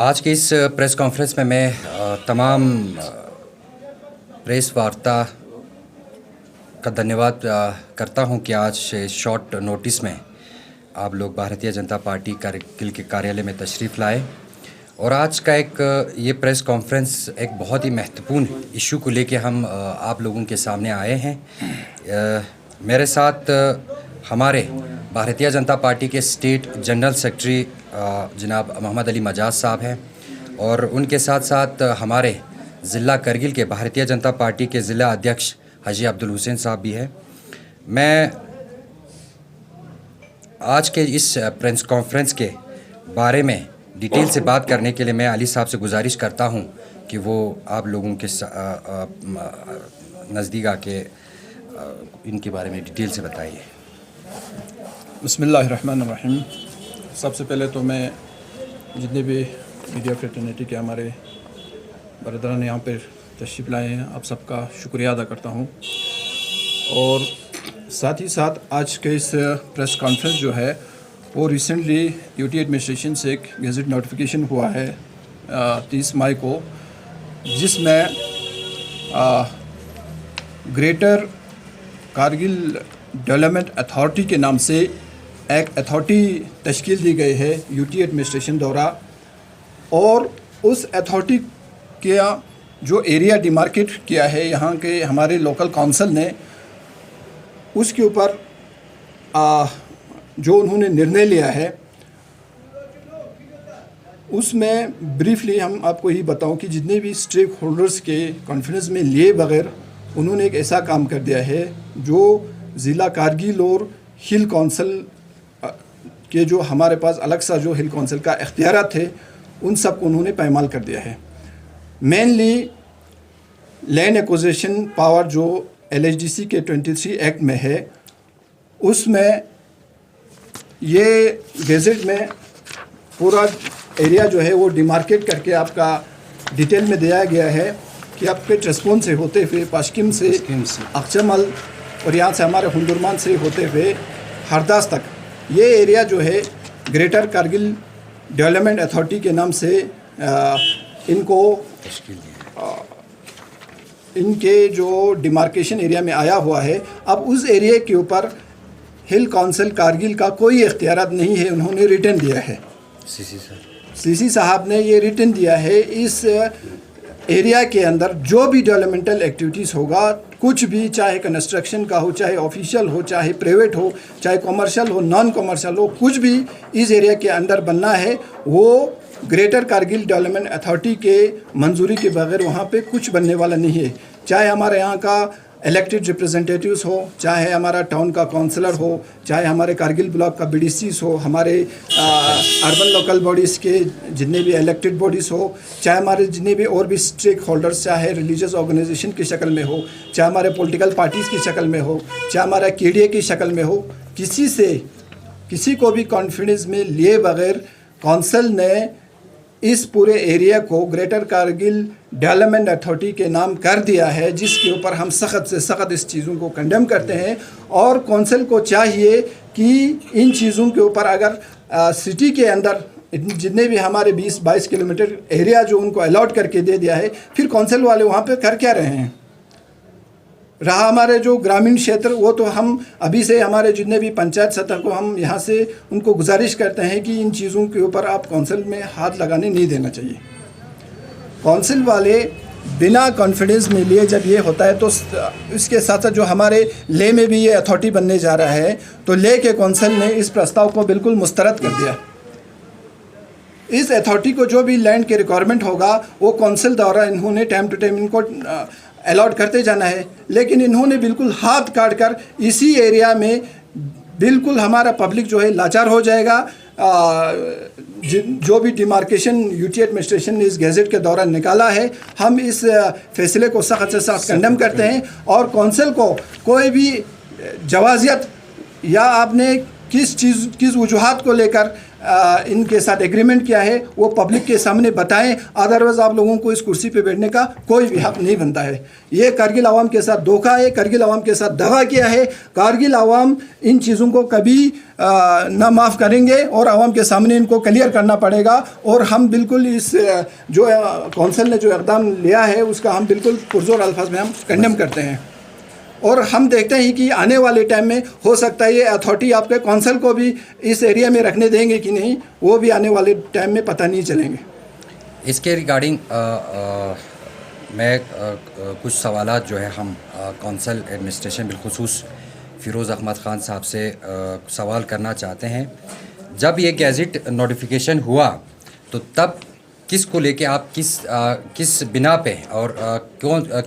आज की इस प्रेस कॉन्फ्रेंस में मैं तमाम प्रेस वार्ता का धन्यवाद करता हूं कि आज शॉर्ट नोटिस में आप लोग भारतीय जनता पार्टी कारगिल के कार्यालय में तशरीफ़ लाए और आज का ये प्रेस कॉन्फ्रेंस एक बहुत ही महत्वपूर्ण इशू को लेके हम आप लोगों के सामने आए हैं। मेरे साथ हमारे भारतीय जनता पार्टी के स्टेट जनरल सेक्रेटरी जनाब मोहम्मद अली मजाज साहब हैं और उनके साथ साथ हमारे ज़िला करगिल के भारतीय जनता पार्टी के ज़िला अध्यक्ष हाजी अब्दुल हुसैन साहब भी हैं। मैं आज के इस प्रेस कॉन्फ्रेंस के बारे में डिटेल से बात करने के लिए मैं अली साहब से गुजारिश करता हूं कि वो आप लोगों के नज़दीक आके इनके बारे में डिटेल से बताइए। बिस्मिल्लाहिर्रहमानिर्रहीम। सबसे पहले तो मैं जितने भी मीडिया फ्रेटर्निटी के हमारे बरदरान यहाँ पर तशरीफ़ लाए हैं, आप सबका शुक्रिया अदा करता हूँ। और साथ ही साथ आज के इस प्रेस कॉन्फ्रेंस जो है वो रिसेंटली यूटी एडमिनिस्ट्रेशन से एक गैजेट नोटिफिकेशन हुआ है 30 मई को, जिसमें ग्रेटर कारगिल डेवलपमेंट अथॉरिटी के नाम से एक अथॉरिटी तश्कील दी गई है यूटी एडमिनिस्ट्रेशन द्वारा। और उस अथॉरिटी का जो एरिया डिमार्केट किया है यहाँ के हमारे लोकल काउंसिल ने, उसके ऊपर जो उन्होंने निर्णय लिया है उसमें ब्रीफली हम आपको ही बताऊं कि जितने भी स्टेक होल्डर्स के कॉन्फ्रेंस में लिए बगैर उन्होंने एक ऐसा काम कर दिया है जो ज़िला कारगिल और हिल काउंसिल के जो हमारे पास अलग सा जो हिल काउंसिल का इख्तियार थे उन सब को उन्होंने पायमाल कर दिया है। मेनली लैंड एक्विजिशन पावर जो LHDC के 23 एक्ट में है, उसमें ये गैजेट में पूरा एरिया जो है वो डिमार्केट करके आपका डिटेल में दिया गया है कि आपके ट्रस्पोन से होते हुए पाशकिम से अक्चमल और यहाँ से हमारे हुंदुरमान से होते हुए हरदास तक ये एरिया जो है ग्रेटर कारगिल डेवलपमेंट अथॉरिटी के नाम से इनको इनके जो डिमार्केशन एरिया में आया हुआ है। अब उस एरिया के ऊपर हिल काउंसिल कारगिल का कोई इख्तियारात नहीं है, उन्होंने रिटर्न दिया है। सीसी साहब ने ये रिटर्न दिया है इस एरिया के अंदर जो भी डेवलपमेंटल एक्टिविटीज़ होगा, कुछ भी, चाहे कंस्ट्रक्शन का हो, चाहे ऑफिशियल हो, चाहे प्राइवेट हो, चाहे कमर्शियल हो, नॉन कमर्शियल हो, कुछ भी इस एरिया के अंदर बनना है वो ग्रेटर कारगिल डेवलपमेंट अथॉरिटी के मंजूरी के बगैर वहाँ पे कुछ बनने वाला नहीं है। चाहे हमारे यहाँ का इलेक्टेड रिप्रेजेंटेटिव्स हो, चाहे हमारा टाउन का काउंसलर हो, चाहे हमारे कारगिल ब्लॉक का BDCs हो, हमारे अर्बन लोकल बॉडीज़ के जितने भी इलेक्टेड बॉडीज़ हो, चाहे हमारे जितने भी और भी स्टेक होल्डर्स, चाहे रिलीजियस ऑर्गेनाइजेशन की शक्ल में हो, चाहे हमारे पॉलिटिकल पार्टीज़ की शक्ल में हो, चाहे हमारा KDA की शक्ल में हो, किसी को भी कॉन्फिडेंस में लिए बगैर काउंसिल ने इस पूरे एरिया को ग्रेटर कारगिल डेवलपमेंट अथॉरिटी के नाम कर दिया है, जिसके ऊपर हम सख्त से सख्त इस चीज़ों को कंडेम करते हैं। और काउंसिल को चाहिए कि इन चीज़ों के ऊपर अगर सिटी के अंदर जितने भी हमारे 20-22 किलोमीटर एरिया जो उनको अलॉट करके दे दिया है, फिर काउंसिल वाले वहाँ पे कर क्या रहे हैं। रहा हमारे जो ग्रामीण क्षेत्र, वो तो हम अभी से हमारे जितने भी पंचायत सतह को हम यहाँ से उनको गुजारिश करते हैं कि इन चीज़ों के ऊपर आप काउंसिल में हाथ लगाने नहीं देना चाहिए। काउंसिल वाले बिना कॉन्फिडेंस में लिए जब ये होता है तो इसके साथ साथ जो हमारे ले में भी ये अथॉरिटी बनने जा रहा है, तो ले के काउंसिल ने इस प्रस्ताव को बिल्कुल मुस्तरद कर दिया। इस अथॉरिटी को जो भी लैंड के रिक्वायरमेंट होगा वो काउंसिल द्वारा इन्होंने टाइम टू टाइम इनको अलॉट करते जाना है, लेकिन इन्होंने बिल्कुल हाथ काट कर इसी एरिया में बिल्कुल हमारा पब्लिक जो है लाचार हो जाएगा। जो भी डिमार्केशन यूटी एडमिनिस्ट्रेशन ने इस गैजेट के दौरान निकाला है, हम इस फैसले को सख्त से सख्त कंडेम करते हैं। और काउंसिल को कोई भी जवाजियत या आपने किस वजूहात को लेकर इनके साथ एग्रीमेंट किया है वो पब्लिक के सामने बताएं, अदरवाइज आप लोगों को इस कुर्सी पे बैठने का कोई भी हक नहीं बनता है। ये कारगिल आवाम के साथ धोखा है, कारगिल आवाम के साथ दगा किया है। कारगिल आवाम इन चीज़ों को कभी ना माफ़ करेंगे और आवाम के सामने इनको क्लियर करना पड़ेगा। और हम बिल्कुल इस जो कौंसिल ने जो इक़दाम लिया है उसका हम बिल्कुल पुरजोर अल्फाज में हम कंडेम करते हैं। और हम देखते हैं कि आने वाले टाइम में हो सकता है ये अथॉरिटी आपके कौंसिल को भी इस एरिया में रखने देंगे कि नहीं, वो भी आने वाले टाइम में पता नहीं चलेंगे। इसके रिगार्डिंग मैं कुछ सवालात जो है हम कौंसिल एडमिनिस्ट्रेशन बिलखुसूस फ़िरोज़ अहमद ख़ान साहब से सवाल करना चाहते हैं। जब ये गैज़ेट नोटिफिकेशन हुआ तो तब किस को लेके आप किस बिना पे और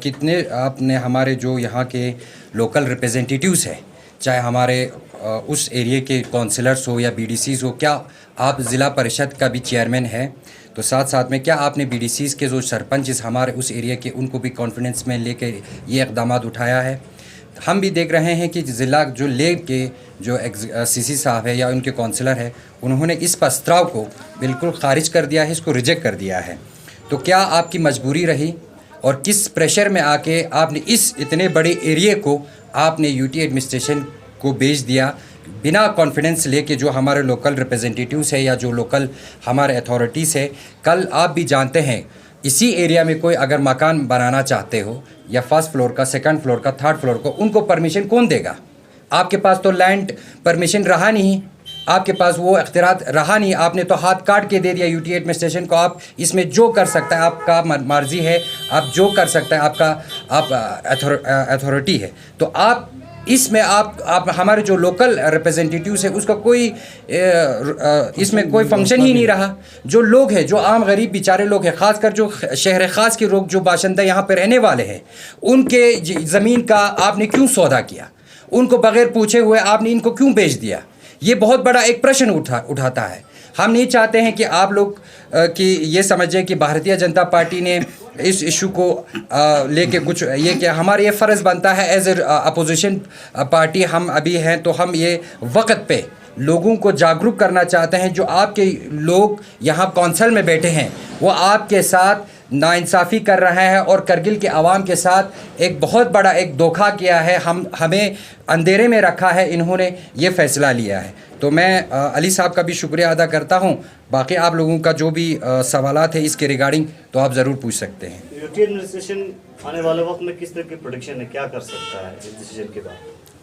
कितने आपने हमारे जो यहाँ के लोकल रिप्रेजेंटेटिव्स हैं, चाहे हमारे उस एरिया के काउंसलर्स हो या बीडीसीज़ हो, क्या आप ज़िला परिषद का भी चेयरमैन है, तो साथ साथ में क्या आपने बीडीसीज़ के जो सरपंच हमारे उस एरिया के उनको भी कॉन्फिडेंस में लेके ये इक़दाम उठाया है? हम भी देख रहे हैं कि ज़िला जो ले के जो सीसी साहब है या उनके काउंसलर है, उन्होंने इस प्रस्ताव को बिल्कुल खारिज कर दिया है, इसको रिजेक्ट कर दिया है। तो क्या आपकी मजबूरी रही और किस प्रेशर में आके आपने इस इतने बड़े एरिया को आपने यूटी एडमिनिस्ट्रेशन को भेज दिया बिना कॉन्फिडेंस लेके? जो हमारे लोकल रिप्रेजेंटेटिव्स है या जो लोकल हमारे अथॉरिटीज़ है, कल आप भी जानते हैं इसी एरिया में कोई अगर मकान बनाना चाहते हो या फर्स्ट फ्लोर का, सेकंड फ्लोर का, थर्ड फ्लोर को, उनको परमिशन कौन देगा? आपके पास तो लैंड परमिशन रहा नहीं, आपके पास वो इख्तियार रहा नहीं, आपने तो हाथ काट के दे दिया यूटी एडमिनिस्ट्रेशन को। आप इसमें जो कर सकता है, आपका मर्जी है, आप जो कर सकता है, आपका अथॉरिटी है। तो आप इसमें आप हमारे जो लोकल रिप्रेजेंटेटिव्स है उसका कोई इसमें कोई फंक्शन ही नहीं रहा। जो लोग हैं, जो आम गरीब बेचारे लोग हैं, ख़ासकर जो शहर ख़ास के लोग जो बाशिंदा यहाँ पे रहने वाले हैं, उनके ज़मीन का आपने क्यों सौदा किया? उनको बग़ैर पूछे हुए आपने इनको क्यों बेच दिया? ये बहुत बड़ा एक प्रश्न उठाता है। हम नहीं चाहते हैं कि आप लोग कि ये समझें कि भारतीय जनता पार्टी ने इस इशू को लेके कुछ ये कि हमारा ये फ़र्ज़ बनता है एज ए अपोजिशन पार्टी हम अभी हैं, तो हम ये वक्त पे लोगों को जागरूक करना चाहते हैं। जो आपके लोग यहाँ कौंसिल में बैठे हैं वो आपके साथ नाइंसाफ़ी कर रहे हैं और करगिल के आवाम के साथ एक बहुत बड़ा एक धोखा किया है। हमें अंधेरे में रखा है, इन्होंने ये फ़ैसला लिया है। तो मैं अली साहब का भी शुक्रिया अदा करता हूँ। बाकी आप लोगों का जो भी सवालात है इसके रिगार्डिंग तो आप ज़रूर पूछ सकते हैं। यूटी एडमिनिस्ट्रेशन आने वाले वक्त में किस तरह की प्रोडिक्शन है, क्या कर सकता है इस डिसीजन के बाद?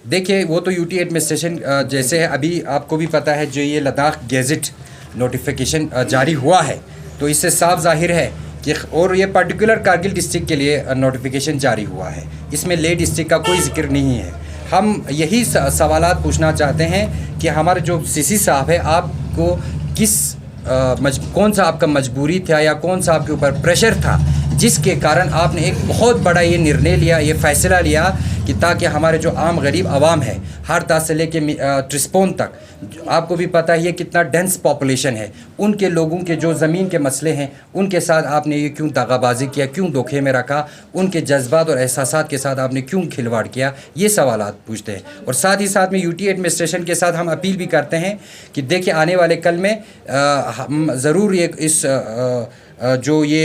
देखिए, वो तो यूटी एडमिनिस्ट्रेशन जैसे है, अभी आपको भी पता है जो ये लद्दाख गैज़ेट नोटिफिकेशन जारी हुआ है, तो इससे साफ जाहिर है कि और ये पर्टिकुलर कारगिल डिस्ट्रिक्ट के लिए नोटिफिकेशन जारी हुआ है, इसमें ले डिस्ट्रिक्ट का कोई जिक्र नहीं है। हम यही सवालात पूछना चाहते हैं कि हमारे जो सीसी साहब है, आपको कौन सा आपका मजबूरी था या कौन सा आपके ऊपर प्रेशर था जिसके कारण आपने एक बहुत बड़ा ये निर्णय लिया, ये फ़ैसला लिया कि ताकि हमारे जो आम गरीब आवाम है, हरदा से लेके ट्रिस्पोन तक, आपको भी पता है ये कितना डेंस पॉपुलेशन है, उनके लोगों के जो ज़मीन के मसले हैं उनके साथ आपने ये क्यों दगाबाजी किया, क्यों धोखे में रखा, उनके जज्बात और एहसासात के साथ आपने क्यों खिलवाड़ किया, ये सवालात पूछते हैं। और साथ ही साथ में यूटी एडमिनिस्ट्रेशन के साथ हम अपील भी करते हैं कि देखिए आने वाले कल में हम ज़रूर इस जो ये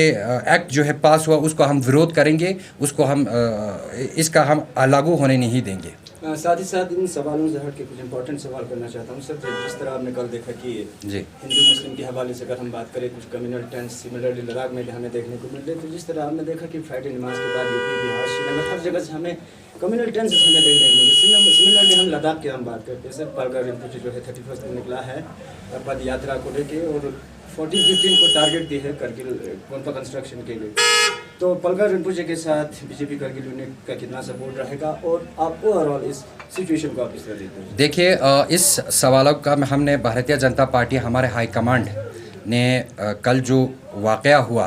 एक्ट जो है पास हुआ उसको हम विरोध करेंगे, उसको हम इसका हम लागू होने नहीं देंगे। साथ ही साथ इन सवालों से हट के कुछ इंपॉर्टेंट सवाल करना चाहता हूँ सर। जिस तरह आपने कल देखा कि जी हिंदू मुस्लिम के हवाले से अगर हम बात करें, कुछ कम्युनल टेंस सिमिलरली लद्दाख में भी हमें देखने को मिल रहे, तो जिस तरह आपने देखा कि फ्राइडे नमाज के बाद यूपी, बिहार, श्रीनगर हर जगह से हमें कम्युनल टेंसेस हमें देखने को मिले। सिमिलरली हम लद्दाख की हम बात करते हैं सर, पालघर रिंपोचे जो है 31 को निकला है पद यात्रा को लेके और 14-15 को टारगेट दी है करगिल गोनपा कंस्ट्रक्शन के लिए। तो पालघर रिंपोचे के साथ बीजेपी करगिल यूनिट का कितना सपोर्ट रहेगा और आप ओवरऑल इस सिचुएशन को आप किस तरह देखते हैं? देखिए, इस सवालों का हमने भारतीय जनता पार्टी हमारे हाई कमांड ने कल जो वाक़या हुआ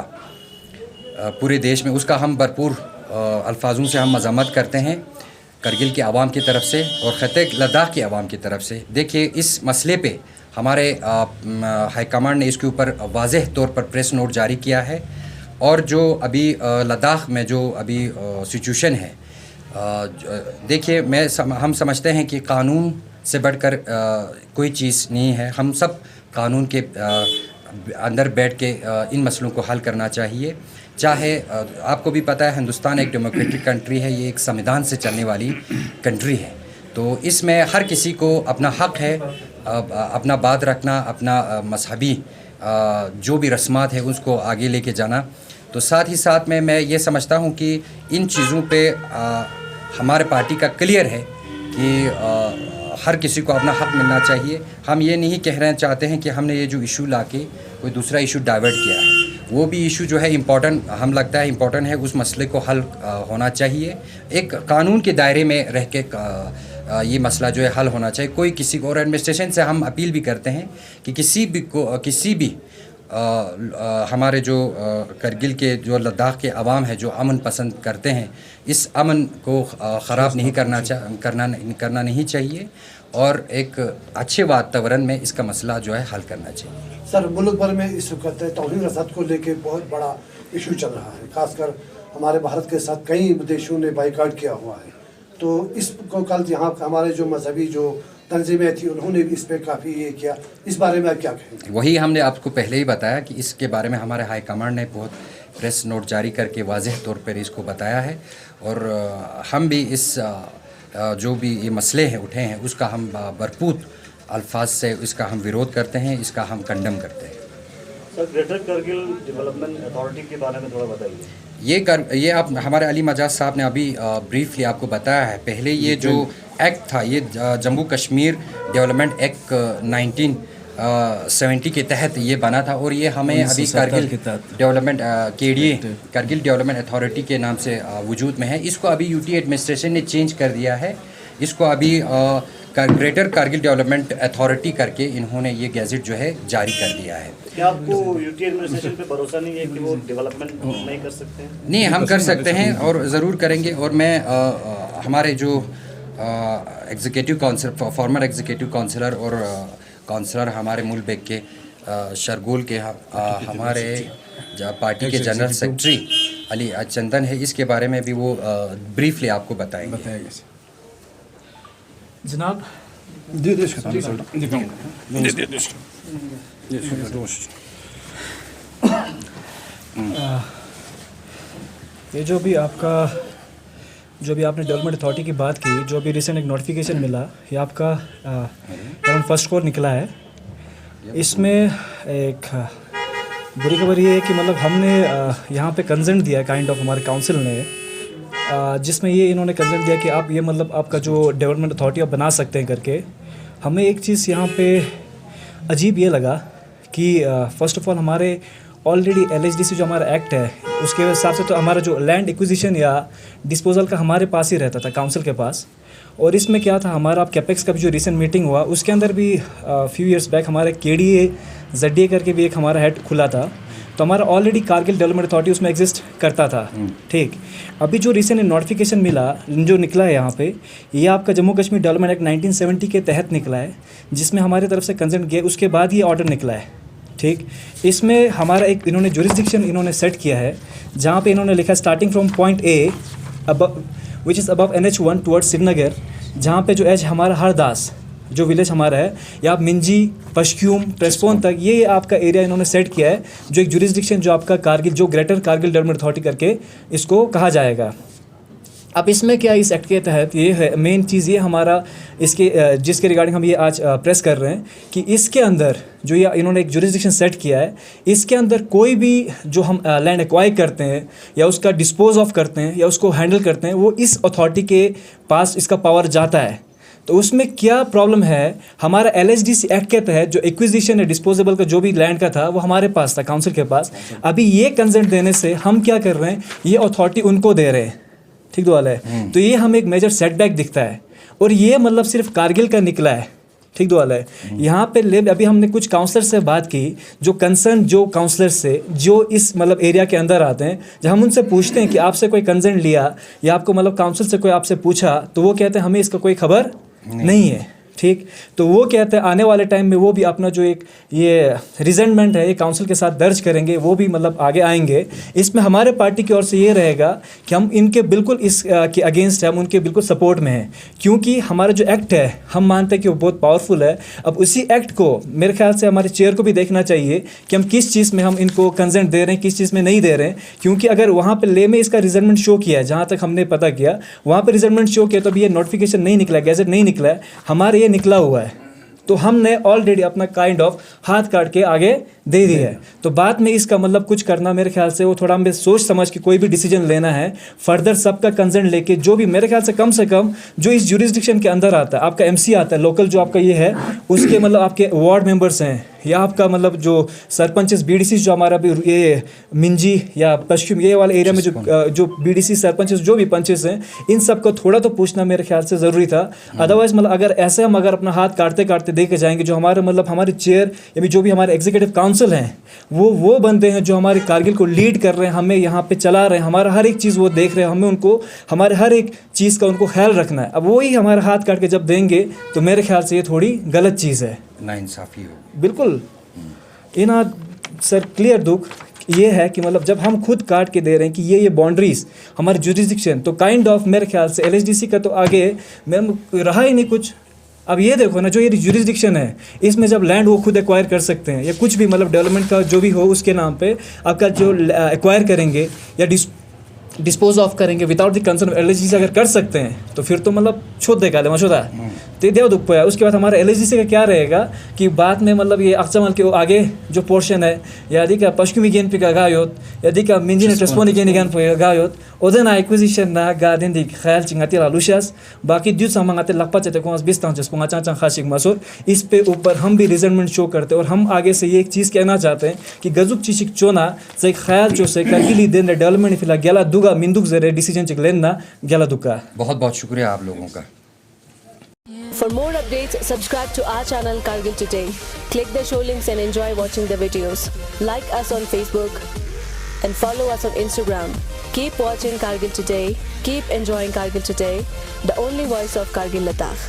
पूरे देश में, उसका हम भरपूर अल्फाजों से हम मज़म्मत करते हैं करगिल के आवाम की तरफ से और ख़त्े लद्दाख की आवाम की तरफ से। देखिए, इस मसले पे हमारे हाई कमांड ने इसके ऊपर वाज़ेह तौर पर प्रेस नोट जारी किया है और जो अभी लद्दाख में जो अभी सिचुएशन है, देखिए हम समझते हैं कि कानून से बढ़कर कोई चीज़ नहीं है। हम सब कानून के अंदर बैठ के इन मसलों को हल करना चाहिए। चाहे आपको भी पता है हिंदुस्तान एक डेमोक्रेटिक कंट्री है, ये एक संविधान से चलने वाली कंट्री है, तो इसमें हर किसी को अपना हक है अपना बात रखना, अपना मजहबी जो भी रस्मात है उसको आगे लेके जाना। तो साथ ही साथ में मैं ये समझता हूँ कि इन चीज़ों पे हमारे पार्टी का क्लियर है कि हर किसी को अपना हक मिलना चाहिए। हम ये नहीं कहना चाहते हैं कि हमने ये जो इशू लाके कोई दूसरा इशू डाइवर्ट किया है, वो भी इशू जो है इम्पोर्टेंट हम लगता है इम्पोर्टेंट है, उस मसले को हल होना चाहिए। एक कानून के दायरे में रह के ये मसला जो है हल होना चाहिए। कोई किसी को, और एडमिनिस्ट्रेशन से हम अपील भी करते हैं कि किसी भी हमारे जो करगिल के जो लद्दाख के अवाम है जो अमन पसंद करते हैं, इस अमन को ख़राब नहीं करना नहीं चाहिए और एक अच्छे वातावरण में इसका मसला जो है हल करना चाहिए। सर, मुल्क भर में इस वक्त तौहीन रसद को लेके बहुत बड़ा इशू चल रहा है, खासकर हमारे भारत के साथ कई देशों ने बाइकाट किया हुआ है। तो इसको कल यहाँ हमारे जो मजहबी जो तंजीमें थी उन्होंने भी इस पर काफ़ी ये किया, इस बारे में क्या कहेंगे? वही हमने आपको पहले ही बताया कि इसके बारे में हमारे हाई कमांड ने बहुत प्रेस नोट जारी करके वाज़ेह तौर पर इसको बताया है और हम भी इस जो भी ये मसले हैं उठे हैं उसका हम भरपूर अल्फाज से इसका हम विरोध करते हैं, इसका हम कंडम करते हैं। Sir, greater Kargil development authority के बारे में थोड़ा बताइए। ये आप हमारे अली मजाज साहब ने अभी ब्रीफली आपको बताया है। पहले ये जो एक्ट था, ये जम्मू कश्मीर डेवलपमेंट एक्ट 1970 के तहत ये बना था और ये हमें अभी Kargil development KDA Kargil development authority के नाम से वजूद में है। इसको अभी यूटी एडमिनिस्ट्रेशन ने चेंज कर दिया है, इसको अभी ग्रेटर करगिल डेवलपमेंट अथॉरिटी करके इन्होंने ये गैजेट जो है जारी कर दिया है। क्या आपको यूटी एडमिनिस्ट्रेशन पे भरोसा नहीं है कि वो डेवलपमेंट नहीं कर सकते हैं? नहीं, हम कर सकते हैं और ज़रूर करेंगे। और मैं हमारे जो executive council former executive councillor और काउंसलर हमारे मूल बेग के शरगोल के हमारे पार्टी के जनरल सेक्रेटरी अली चंदन है, इसके बारे में भी वो ब्रीफली आपको बताएंगे। जनाब ये जो भी आपने डेवलपमेंट अथॉरिटी की बात की, जो अभी रिसेंट एक नोटिफिकेशन मिला, ये आपका अराउंड फर्स्ट कोर निकला है। इसमें एक बुरी खबर ये है कि मतलब हमने यहाँ पे कंसेंट दिया काइंड ऑफ हमारे काउंसिल ने, जिसमें ये इन्होंने कंसेंट दिया कि आप ये मतलब आपका जो डेवलपमेंट अथॉरिटी आप बना सकते हैं करके। हमें एक चीज़ यहाँ पे अजीब ये लगा कि फ़र्स्ट ऑफ ऑल हमारे ऑलरेडी LHDC जो हमारा एक्ट है उसके हिसाब से तो हमारा जो लैंड एक्विजिशन या डिस्पोजल का हमारे पास ही रहता था, काउंसिल के पास। और इसमें क्या था, हमारा आप कैपेक्स का भी जो रिसेंट मीटिंग हुआ उसके अंदर भी फ्यू इयर्स बैक हमारे KDA ZDA करके भी एक हमारा हेड खुला था, तो हमारा ऑलरेडी कारगिल डेवलपमेंट अथॉरिटी उसमें एग्जिस्ट करता था। ठीक, अभी जो रिसेंट नोटिफिकेशन मिला जो निकला है यहाँ पे, ये आपका जम्मू कश्मीर डेवलपमेंट एक्ट 1970 के तहत निकला है, जिसमें हमारी तरफ से कंसेंट गया, उसके बाद ये ऑर्डर निकला है। ठीक, इसमें हमारा एक इन्होंने जुरिस्डिक्शन इन्होंने सेट किया है, जहाँ पे इन्होंने लिखा है starting from point A which is above NH1 towards Srinagar, जहाँ पे जो एज हमारा हरदास जो विलेज हमारा है, या आप मिंजी पशक्यूम प्रेस्पोन तक, ये आपका एरिया इन्होंने सेट किया है, जो एक जुरिस्डिक्शन जो आपका कारगिल जो ग्रेटर कारगिल डेवलपमेंट अथॉरिटी करके इसको कहा जाएगा। अब इसमें क्या इस एक्ट के तहत ये है, मेन चीज़ ये हमारा इसके जिसके रिगार्डिंग हम ये आज प्रेस कर रहे हैं कि इसके अंदर जो ये इन्होंने एक जुरिस्डिक्शन सेट किया है, इसके अंदर कोई भी जो हम लैंड एक्वायर करते हैं या उसका डिस्पोज ऑफ करते हैं या उसको हैंडल करते हैं, वो इस अथॉरिटी के पास इसका पावर जाता है। तो उसमें क्या प्रॉब्लम है, हमारा LHDC एक्ट के तहत जो एक्विजिशन है डिस्पोजेबल का जो भी लैंड का था वो हमारे पास था, काउंसिल के पास। अभी ये कंसेंट देने से हम क्या कर रहे हैं, ये अथॉरिटी उनको दे रहे हैं। ठीक तो वाला है, तो ये हमें एक मेजर सेटबैक दिखता है और ये मतलब सिर्फ कारगिल का निकला है। ठीक तो वाला है, यहाँ पे अभी हमने कुछ काउंसलर से बात की, जो कंसर्न जो काउंसलर से जो इस मतलब एरिया के अंदर आते हैं, जब हम उनसे पूछते हैं कि आपसे कोई कंसेंट लिया या आपको मतलब काउंसिल से कोई आपसे पूछा, तो वो कहते हैं हमें इसका कोई खबर नहीं है। ठीक। तो वो कहते हैं आने वाले टाइम में वो भी अपना जो एक ये रिजेंटमेंट है ये काउंसिल के साथ दर्ज करेंगे, वो भी मतलब आगे आएंगे। इसमें हमारे पार्टी की ओर से ये रहेगा कि हम इनके बिल्कुल इस के अगेंस्ट है, हम उनके बिल्कुल सपोर्ट में हैं, क्योंकि हमारा जो एक्ट है हम मानते हैं कि वो बहुत पावरफुल है। अब उसी एक्ट को मेरे ख्याल से हमारे चेयर को भी देखना चाहिए कि हम किस चीज़ में हम इनको कंसेंट दे रहे हैं, किस चीज़ में नहीं दे रहे हैं। क्योंकि अगर वहाँ पर ले में इसका रिजल्टमेंट शो किया है, जहाँ तक हमने पता किया वहाँ पर रिजल्टमेंट शो किया, तो अभी ये नोटिफिकेशन नहीं निकला, गैजेट नहीं निकला है, हमारे ये निकला हुआ है। तो हमने ऑलरेडी अपना काइंड ऑफ हाथ काट के आगे दे दिया है। तो बाद में इसका मतलब कुछ करना मेरे ख्याल से वो थोड़ा हमें सोच समझ के कोई भी डिसीजन लेना है, फर्दर सबका कंसेंट लेके, जो भी मेरे ख्याल से कम जो इस जुरिस्डिक्शन के अंदर आता है, आपका एमसी आता है लोकल, जो आपका ये है उसके मतलब आपके वार्ड मेंबर्स हैं, या आपका मतलब जो सरपंचेस बीडीसी जो हमारा भी ये मिंजी या पश्चिम ये वाले एरिया में जो बीडीसी सरपंचेस जो भी पंचेस हैं, इन सब को थोड़ा तो पूछना मेरे ख्याल से ज़रूरी था। अदरवाइज मतलब अगर ऐसे हम अगर अपना हाथ काटते काटते देखे जाएंगे, जो हमारे मतलब हमारे चेयर या जो भी हमारे एग्जीक्यूटिव काउंसिल हैं वो बंदे हैं जो हमारी कारगिल को लीड कर रहे हैं, हमें यहाँ पे चला रहे हैं, हमारा हर एक चीज़ वो देख रहे हैं, हमें उनको हमारे हर एक चीज़ का उनको ख्याल रखना है। अब वही हमारे हाथ काट के जब देंगे तो मेरे ख्याल से ये थोड़ी गलत चीज़ है, नाइंसाफ़ी हो। बिल्कुल। इना सर क्लियर दुख ये है कि मतलब जब हम खुद काट के दे रहे हैं कि ये बाउंड्रीज हमारे जुरिस्डिक्शन, तो काइंड ऑफ मेरे ख्याल से एलएचडीसी का तो आगे मैम रहा ही नहीं कुछ। अब ये देखो ना, जो ये जुरिस्डिक्शन है इसमें जब लैंड वो खुद एक्वायर कर सकते हैं, या कुछ भी मतलब डेवलपमेंट का जो भी हो उसके नाम पे आपका जो एक्वायर करेंगे या डिस्पोज ऑफ करेंगे विदाउट द कंसर्न एलएचडीसी अगर कर सकते हैं तो फिर तो मतलब छोड़ देगा ले मशुदा तो देव दुख पाया। उसके बाद हमारा एलएचडीसी का क्या रहेगा कि बाद में मतलब ये अक्समल के आगे जो पोर्शन है यदि का पश्चिमी गेन पे गायोत यदि का मिंजिन ट्रेस्पोनी गेन गान पे गायोत ओदन एक्विजिशन ना गार्डन दी ख्याल चिंगाती लालुशास बाकी दूसरा सामांगाते लखपा चते को 20 तांच को चाचा खासिक मसूर इस पे ऊपर हम भी रिजल्टमेंट शो करते हैं। और हम आगे से ये एक चीज़ कहना चाहते हैं कि गजुक चिशिक चोना से ख्याल चो से करगिली दिन डेवलपमेंट फिला गेला दुगा मिंदुक जरे डिसीजन चिक लेना गेला दुका। बहुत बहुत शुक्रिया आप लोगों का। For more updates, subscribe to our channel Kargil Today. Click the show links and enjoy watching the videos. Like us on Facebook and follow us on Instagram. Keep watching Kargil Today. Keep enjoying Kargil Today, the only voice of Kargil Ladakh.